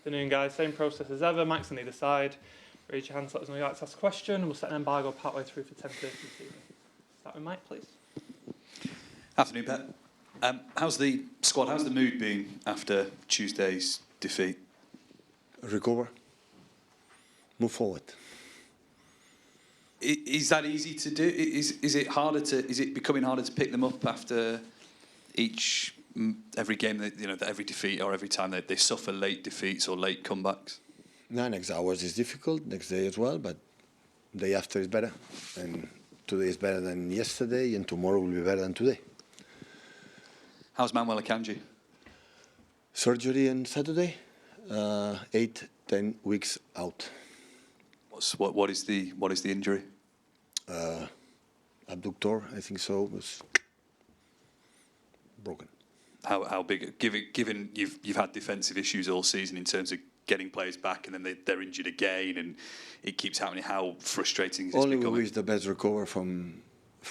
Afternoon, guys. Same process as ever. Mike's on either side. Raise your hands, let us know you'd like to ask a question. We'll set an embargo partway through for 10:30 this evening. Start with Mike, please. Afternoon, Pep. How's the squad, how's the mood been after Tuesday's defeat? Recover. Move forward. Is that easy to do? Is it becoming harder to pick them up after every game that every defeat or every time they suffer late defeats or late comebacks? No, next hours is difficult, next day as well, but day after is better. And today is better than yesterday, and tomorrow will be better than today. How's Manuel Akanji? Surgery on Saturday, 8-10 weeks out. What is the injury? Abductor, I think so, was broken. How big? Given you've had defensive issues all season in terms of getting players back, and then they're injured again, and it keeps happening. How frustrating is this becoming? Only we wish the best recover from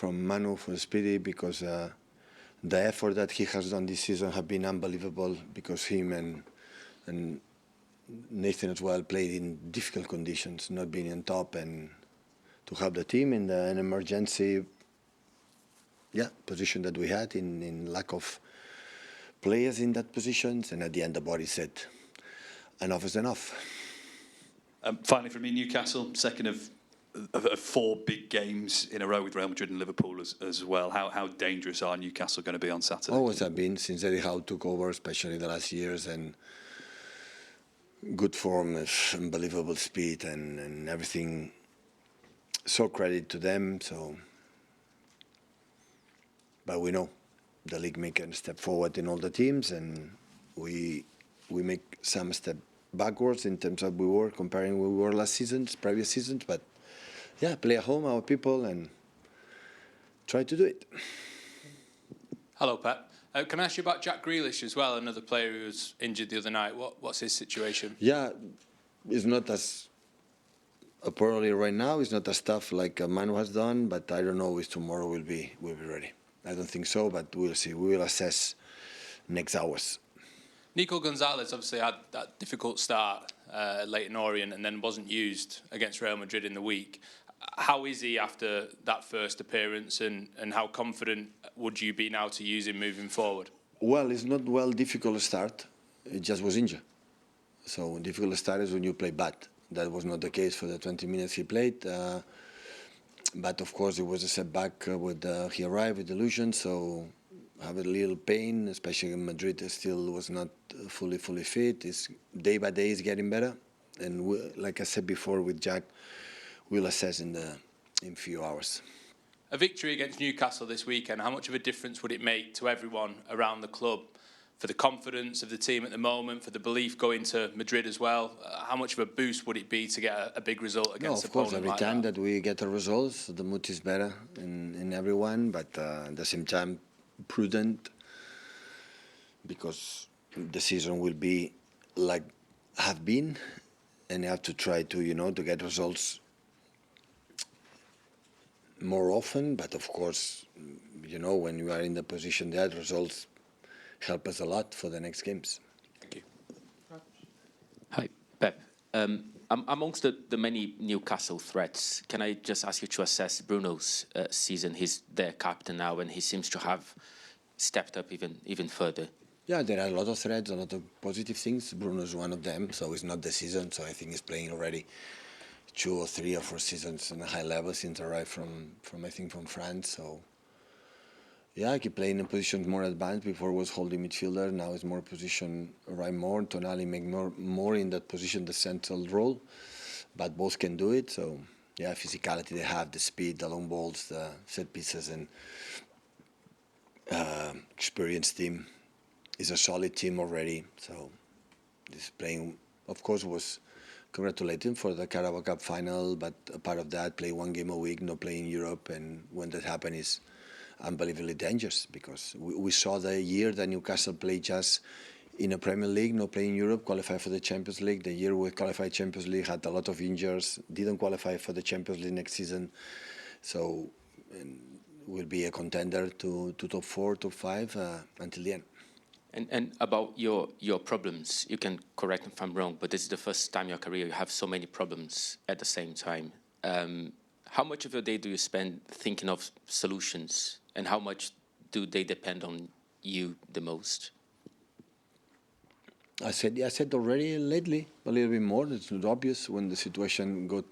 Manu, from Speedy, because the effort that he has done this season have been unbelievable, because him and Nathan as well played in difficult conditions, not being on top, and to help the team in an emergency position that we had in lack of players in that positions, and at the end the body said enough is enough. Finally, for me, Newcastle, second of 4 big games in a row with Real Madrid and Liverpool as well. How dangerous are Newcastle going to be on Saturday? Always have been since Eddie Howe took over, especially the last years, and good form, unbelievable speed, and everything. So credit to them. But we know the league making a step forward in all the teams, and we make some step backwards in terms of we were comparing we were previous seasons. But yeah, play at home, our people, and try to do it. Hello, Pep. Can I ask you about Jack Grealish as well, another player who was injured the other night? What's his situation? Yeah, it's not as apparently right now. It's not as tough like Manu has done, but I don't know if tomorrow will be ready. I don't think so, but we'll see. We will assess next hours. Nico Gonzalez obviously had that difficult start late in Orient and then wasn't used against Real Madrid in the week. How is he after that first appearance, and how confident would you be now to use him moving forward? Well, it's not difficult to start. It just was injured. So difficult to start is when you play bad. That was not the case for the 20 minutes he played. But of course, it was a setback when he arrived with delusion. So have a little pain, especially in Madrid. Still was not fully fit. It's day by day is getting better. And like I said before with Jack, we'll assess in few hours. A victory against Newcastle this weekend, how much of a difference would it make to everyone around the club, for the confidence of the team at the moment, for the belief going to Madrid as well? How much of a boost would it be to get a big result against of course, every like time that we get the results, the mood is better in everyone, but at the same time, prudent, because the season will be like have been, and you have to try to, to get results more often. But of course, when you are in the position that results help us a lot for the next games. Thank you. Hi, Pep. Amongst the many Newcastle threats, can I just ask you to assess Bruno's season? He's their captain now, and he seems to have stepped up even further. Yeah, there are a lot of threats, a lot of positive things. Bruno's one of them, so it's not the season. So I think he's playing already 2 or 3 or 4 seasons on a high level since arrived from France. So yeah, I keep playing in positions more advanced. Before was holding midfielder, now is more position right more. Tonali make more in that position, the central role, but both can do it. So yeah, physicality they have, the speed, the long balls, the set pieces, and experienced team. Is a solid team already. So this playing, of course, was congratulating for the Carabao Cup final, but a part of that, play 1 game a week, no play in Europe, and when that happened is unbelievably dangerous, because we saw the year that Newcastle played just in a Premier League, no play in Europe, qualified for the Champions League. The year we qualified Champions League had a lot of injuries, didn't qualify for the Champions League next season. So will be a contender to top 4, top 5 until the end. And about your problems, you can correct me if I'm wrong, but this is the first time in your career you have so many problems at the same time. How much of your day do you spend thinking of solutions, and how much do they depend on you the most? I said already lately a little bit more. It's not obvious when the situation got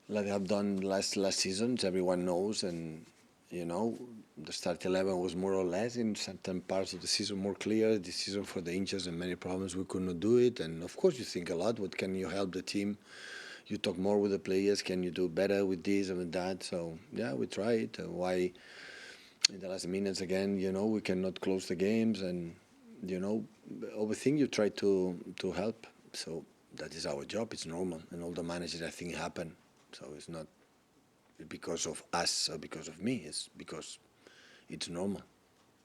like I've done last seasons. Everyone knows, and the start 11 was more or less in certain parts of the season more clear. This season for the injuries and many problems we could not do it. And of course you think a lot. What can you help the team? You talk more with the players. Can you do better with this and with that? So yeah, we try it. Why in the last minutes again? We cannot close the games and. Everything you try to help. So that is our job. It's normal, and all the managers I think happen. So it's not because of us or because of me. It's because it's normal.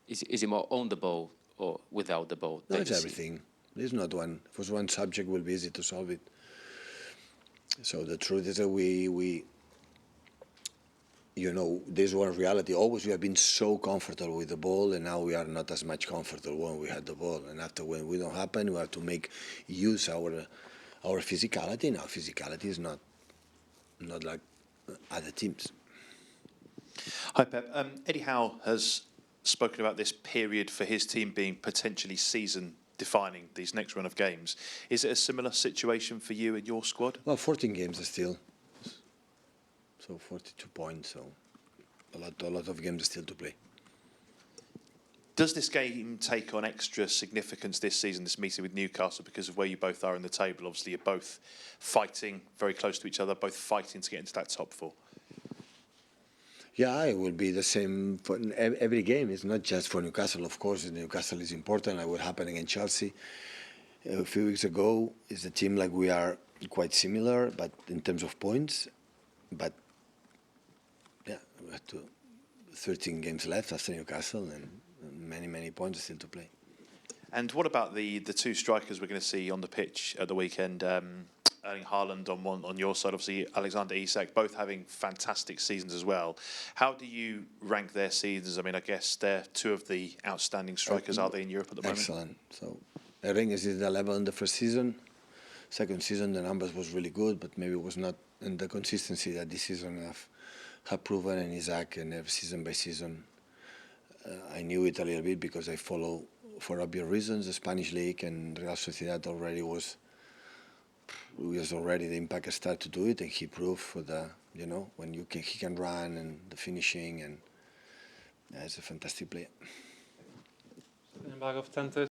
Is it more on the ball or without the ball? No, it's everything. There's not one. If it was one subject, will be easy to solve it. So the truth is that we this was reality. Always we have been so comfortable with the ball, and now we are not as much comfortable when we had the ball. And after when we don't happen, we have to make use our physicality. Now physicality is not like other teams. Hi Pep. Eddie Howe has spoken about this period for his team being potentially season-defining, these next run of games. Is it a similar situation for you and your squad? Well, 14 games still. So 42 points, so a lot of games still to play. Does this game take on extra significance this season, this meeting with Newcastle, because of where you both are in the table? Obviously, you're both fighting very close to each other, both fighting to get into that top four. Yeah, it will be the same for every game. It's not just for Newcastle, of course. Newcastle is important, like what happened against Chelsea a few weeks ago. It's a team like we are quite similar, but in terms of points. But yeah, we have 13 games left after Newcastle and many points still to play. And what about the two strikers we're going to see on the pitch at the weekend? Erling Haaland on your side, obviously Alexander Isak, both having fantastic seasons as well. How do you rank their seasons? I mean, I guess they're two of the outstanding strikers, are they, in Europe at the moment? Excellent. So Erling is at the level in the first season. Second season, the numbers was really good, but maybe it was not in the consistency that this season have proven. And Isaac, and every season by season, I knew it a little bit because I follow, for obvious reasons, the Spanish league, and Real Sociedad already was already the impact start to do it, and he proved for the when he can run and the finishing, and he's a fantastic player. Embargo for 10:30.